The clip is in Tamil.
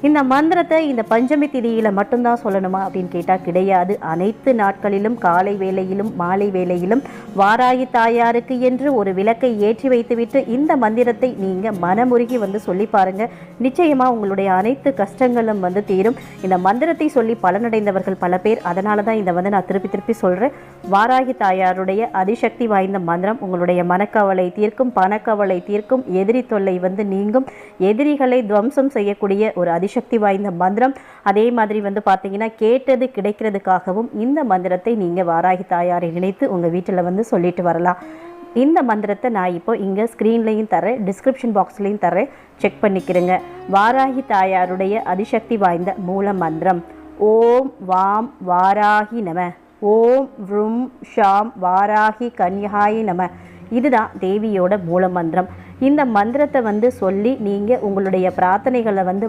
இந்த மந்திரத்தை இந்த பஞ்சமி திதியில மட்டும்தான் சொல்லணுமா அப்படின்னு கேட்டால் கிடையாது. அனைத்து நாட்களிலும் காலை வேளையிலும் மாலை வேளையிலும் வாராகி தாயாருக்கு என்று ஒரு விளக்கை ஏற்றி வைத்துவிட்டு இந்த மந்திரத்தை நீங்கள் மனமுருகி சொல்லி பாருங்க. நிச்சயமா உங்களுடைய அனைத்து கஷ்டங்களும் தீரும். இந்த மந்திரத்தை சொல்லி பலனடைந்தவர்கள் பல பேர். அதனால தான் இதை நான் திருப்பி சொல்கிறேன். வாராகி தாயாருடைய அதிசக்தி வாய்ந்த மந்திரம் உங்களுடைய மனக்கவலை தீர்க்கும், பணக்கவலை தீர்க்கும், எதிரி தொல்லை நீங்கும், எதிரிகளை துவம்சம் செய்யக்கூடிய ஒரு அதிசக்தி வாய்ந்த மந்திரம். அதே மாதிரி பார்த்தீங்கன்னா கேட்டது கிடைக்கிறதுக்காகவும் இந்த மந்திரத்தை நீங்கள் வாராகி தாயாரை நினைத்து உங்கள் வீட்டில் சொல்லிட்டு வரலாம். இந்த மந்திரத்தை நான் இப்போ இங்கே ஸ்க்ரீன்லையும் தரேன், டிஸ்கிரிப்ஷன் பாக்ஸ்லையும் தரேன், செக் பண்ணிக்கிறேங்க. வாராகி தாயாருடைய அதிசக்தி வாய்ந்த மூல மந்திரம் ஓம் வாம் வாராகி நம, ஓம் வ்ரும் ஷாம் வாராகி கன்யாயி நம. இதுதான் தேவியோட மூல மந்திரம். இந்த மந்திரத்தை சொல்லி நீங்கள் உங்களுடைய பிரார்த்தனைகளை வாராகி